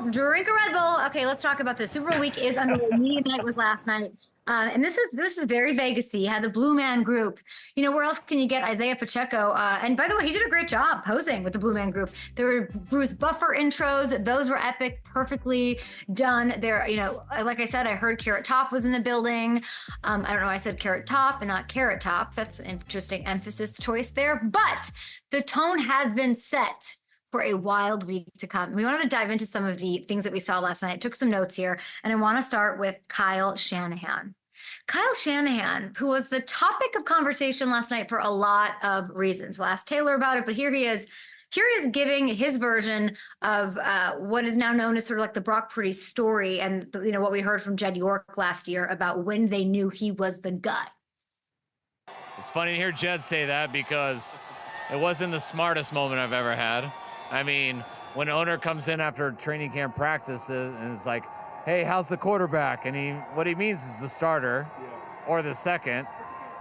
Bull, drink a Red Bull. Okay, let's talk about this. Super Bowl week is underway. Media night was last night. And this is very Vegas-y. You had the Blue Man Group. You know, where else can you get Isaiah Pacheco? And by the way, he did a great job posing with the Blue Man Group. There were Bruce Buffer intros. Those were epic, perfectly done. There, you know, like I said, I heard Carrot Top was in the building. I don't know why I said Carrot Top and not Carrot Top. That's an interesting emphasis choice there. But the tone has been set for a wild week to come. We wanted to dive into some of the things that we saw last night. I took some notes here, and I want to start with Kyle Shanahan. Kyle Shanahan, who was the topic of conversation last night for a lot of reasons. We'll ask Taylor about it, but here he is. Here he is giving his version of what is now known as sort of like the Brock Purdy story, and you know what we heard from Jed York last year about when they knew he was the guy. It's funny to hear Jed say that because it wasn't the smartest moment I've ever had. I mean, when an owner comes in after training camp practices and it's like, hey, how's the quarterback? And what he means is the starter or the second.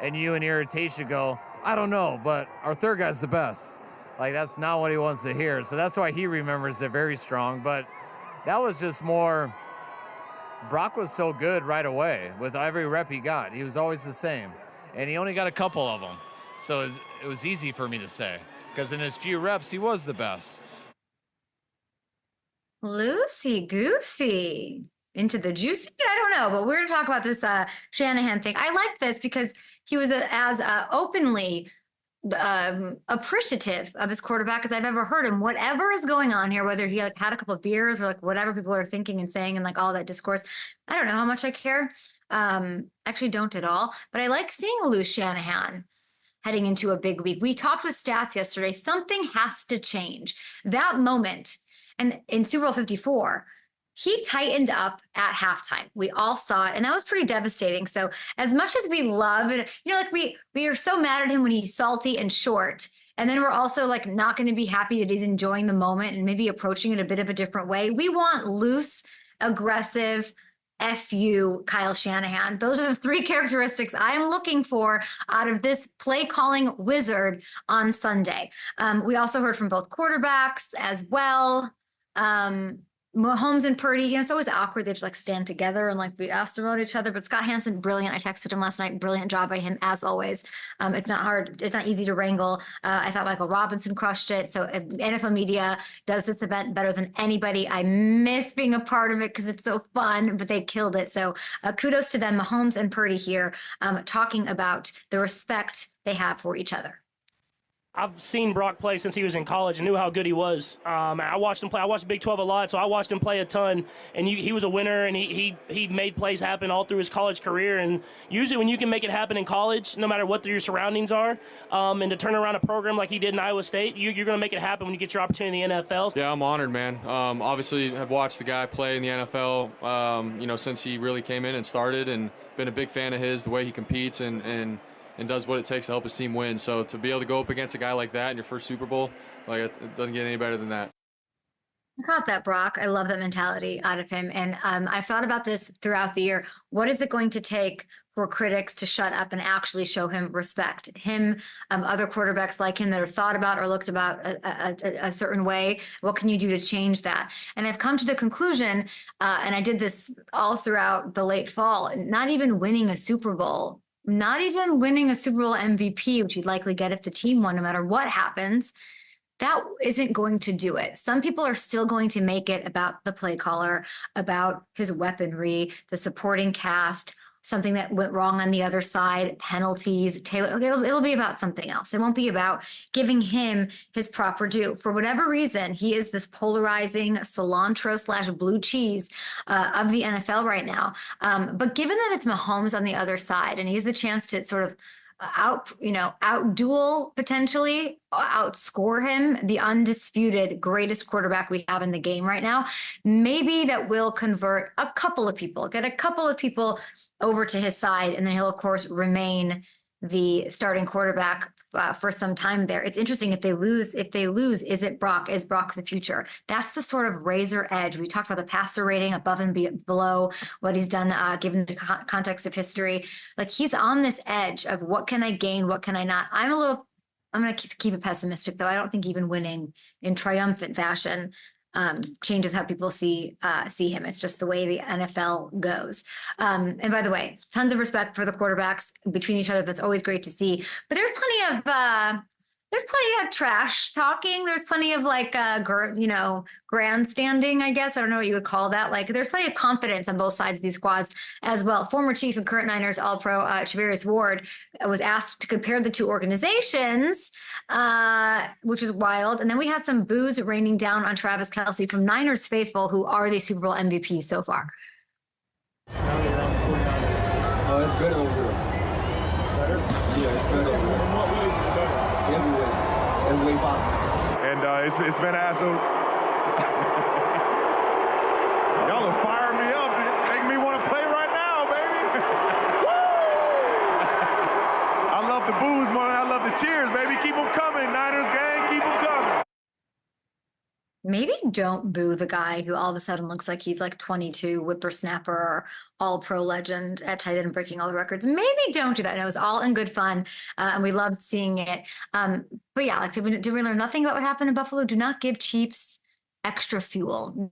And you in irritation go, I don't know, but our third guy's the best. Like, that's not what he wants to hear. So that's why he remembers it very strong. But that was just more, Brock was so good right away with every rep he got. He was always the same. And he only got a couple of them. So it was easy for me to say, because in his few reps, he was the best. Loosey-goosey. Into the juicy? I don't know, but we're going to talk about this Shanahan thing. I like this because he was as openly appreciative of his quarterback as I've ever heard him. Whatever is going on here, whether he like had a couple of beers or like whatever people are thinking and saying and like all that discourse, I don't know how much I care. Actually don't at all, but I like seeing a loose Shanahan heading into a big week. We talked with Stats yesterday. Something has to change. That moment, and in Super Bowl 54, he tightened up at halftime. We all saw it, and that was pretty devastating. So as much as we love it, you know, like we are so mad at him when he's salty and short, and then we're also like not going to be happy that he's enjoying the moment and maybe approaching it a bit of a different way. We want loose, aggressive, F-U, Kyle Shanahan. Those are the three characteristics I am looking for out of this play calling wizard on Sunday. We also heard from both quarterbacks as well. Mahomes and Purdy, you know, it's always awkward. They just like stand together and like be asked about each other. But Scott Hansen, brilliant. I texted him last night. Brilliant job by him as always. It's not hard. It's not easy to wrangle. I thought Michael Robinson crushed it. So NFL media does this event better than anybody. I miss being a part of it because it's so fun, but they killed it. So kudos to them, Mahomes and Purdy here, talking about the respect they have for each other. I've seen Brock play since he was in college and knew how good he was. I watched him play. I watched Big 12 a lot, so I watched him play a ton. And he was a winner, and he made plays happen all through his college career. And usually when you can make it happen in college, no matter what your surroundings are, and to turn around a program like he did in Iowa State, you're going to make it happen when you get your opportunity in the NFL. Yeah, I'm honored, man. Obviously, I've watched the guy play in the NFL, you know, since he really came in and started, and been a big fan of his, the way he competes and does what it takes to help his team win. So to be able to go up against a guy like that in your first Super Bowl, like it doesn't get any better than that. I caught that, Brock. I love that mentality out of him. And I've thought about this throughout the year. What is it going to take for critics to shut up and actually show him respect? Him, other quarterbacks like him that are thought about or looked about a certain way. What can you do to change that? And I've come to the conclusion, and I did this all throughout the late fall, not even winning a Super Bowl, not even winning a Super Bowl MVP, which you'd likely get if the team won, no matter what happens, that isn't going to do it. Some people are still going to make it about the play caller, about his weaponry, the supporting cast, something that went wrong on the other side, penalties, Taylor. It'll be about something else. It won't be about giving him his proper due. For whatever reason, he is this polarizing cilantro / blue cheese of the NFL right now. But given that it's Mahomes on the other side, and he has the chance to sort of outduel, potentially outscore him, the undisputed greatest quarterback we have in the game right now, maybe that will convert a couple of people, get a couple of people over to his side, and then he'll of course remain the starting quarterback for some time there. It's interesting if they lose, is Brock the future? That's the sort of razor edge. We talked about the passer rating above and below what he's done, given the context of history. Like he's on this edge of what can I gain? What can I not? I'm going to keep it pessimistic though. I don't think even winning in triumphant fashion changes how people see him. It's just the way the NFL goes. And by the way, tons of respect for the quarterbacks between each other. That's always great to see. But there's plenty of trash talking. There's plenty of grandstanding, I guess. I don't know what you would call that. Like, there's plenty of confidence on both sides of these squads as well. Former Chief and current Niners All-Pro Charvarius Ward was asked to compare the two organizations, which is wild. And then we had some boos raining down on Travis Kelce from Niners faithful, who are the Super Bowl MVP so far. Oh, it's better over here. Better? Yeah, it's better over here. In what ways is it better? Every way possible. And it's been an absolute. Y'all are firing me up, making me want to play right now, baby. Woo! I love the boos more than I love the cheers, baby. Keep them coming, Niners gang. Keep them coming. Maybe don't boo the guy who all of a sudden looks like he's like 22, whippersnapper, or all-pro legend at tight end, breaking all the records. Maybe don't do that. It was all in good fun, and we loved seeing it. But yeah, like, did we learn nothing about what happened in Buffalo? Do not give Chiefs extra fuel.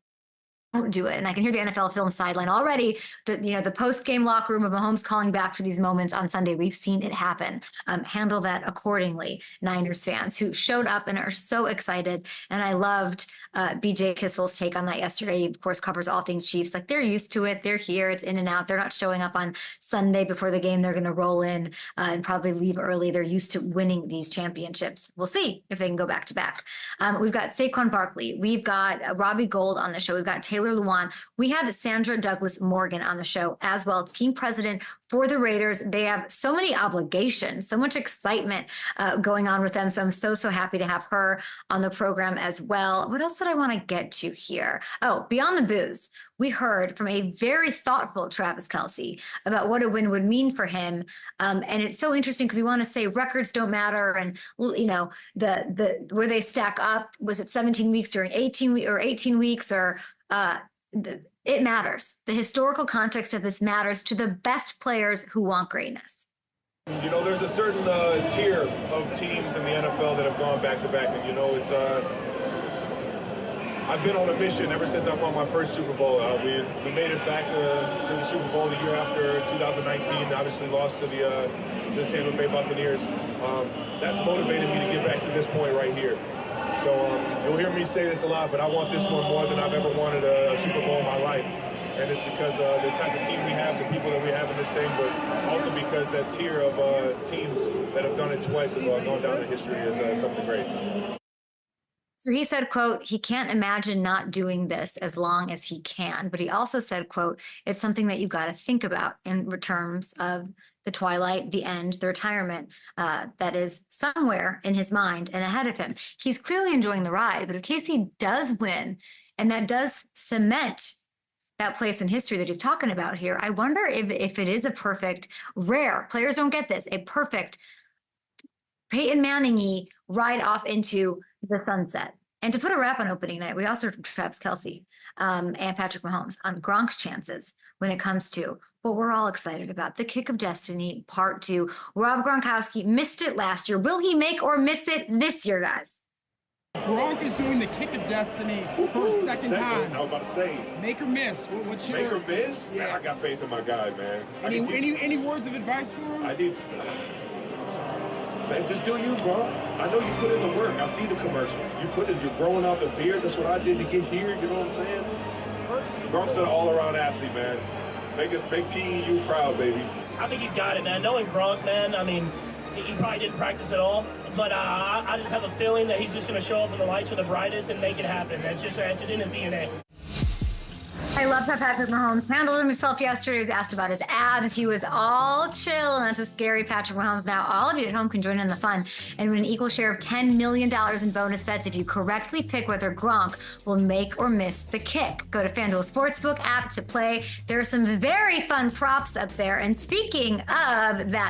Don't do it. And I can hear the NFL film sideline already. The post-game locker room of Mahomes calling back to these moments on Sunday. We've seen it happen. Handle that accordingly, Niners fans who showed up and are so excited. And I loved BJ Kissel's take on that yesterday. He, of course, covers all things Chiefs. Like, they're used to it. They're here. It's in and out. They're not showing up on Sunday before the game. They're going to roll in and probably leave early. They're used to winning these championships. We'll see if they can go back to back. We've got Saquon Barkley. We've got Robbie Gould on the show. We've got Taylor Lewan. We have Sandra Douglas Morgan on the show as well, team president for the Raiders. They have so many obligations, so much excitement going on with them. So I'm so happy to have her on the program as well. What else did I want to get to here? Oh, beyond the booze, we heard from a very thoughtful Travis Kelce about what a win would mean for him. And it's so interesting because we want to say records don't matter. And, the where they stack up, was it 17 weeks during 18 weeks or it matters. The historical context of this matters to the best players who want greatness. There's a certain tier of teams in the NFL that have gone back-to-back, and, it's I've been on a mission ever since I won my first Super Bowl. We made it back to the Super Bowl the year after 2019, obviously lost to the Tampa Bay Buccaneers. That's motivated me to get back to this point right here. So you'll hear me say this a lot, but I want this one more than I've ever wanted a Super Bowl in my life. And it's because the type of team we have, the people that we have in this thing, but also because that tier of teams that have done it twice have gone down in history as some of the greats. So he said, quote, he can't imagine not doing this as long as he can. But he also said, quote, it's something that you got to think about in terms of the twilight, the end, the retirement that is somewhere in his mind and ahead of him. He's clearly enjoying the ride, but in case he does win, and that does cement that place in history that he's talking about here, I wonder if it is a perfect, rare, players don't get this, a perfect Peyton Manning-y ride off into the sunset. And to put a wrap on opening night, we also heard from Travis Kelce and Patrick Mahomes on Gronk's chances when it comes to what we're all excited about, the Kick of Destiny, Part 2. Rob Gronkowski missed it last year. Will he make or miss it this year, guys? Gronk is doing the Kick of Destiny for a second time. I was about to say. Make or miss? What's your... Make or miss? Yeah. Man, I got faith in my guy, man. Any words of advice for him? I need... Man, just do you, bro. I know you put in the work. I see the commercials. You're growing out the beard. That's what I did to get here. You know what I'm saying? Gronk's an all-around athlete, man. Make TEU proud, baby. I think he's got it, man. Knowing Gronk, man, I mean, he probably didn't practice at all. But I just have a feeling that he's just going to show up when the lights are the brightest and make it happen. That's just in his DNA. I love how Patrick Mahomes handled himself yesterday. He was asked about his abs. He was all chill, and that's a scary Patrick Mahomes. Now, all of you at home can join in the fun and win an equal share of $10 million in bonus bets if you correctly pick whether Gronk will make or miss the kick. Go to FanDuel Sportsbook app to play. There are some very fun props up there. And speaking of that,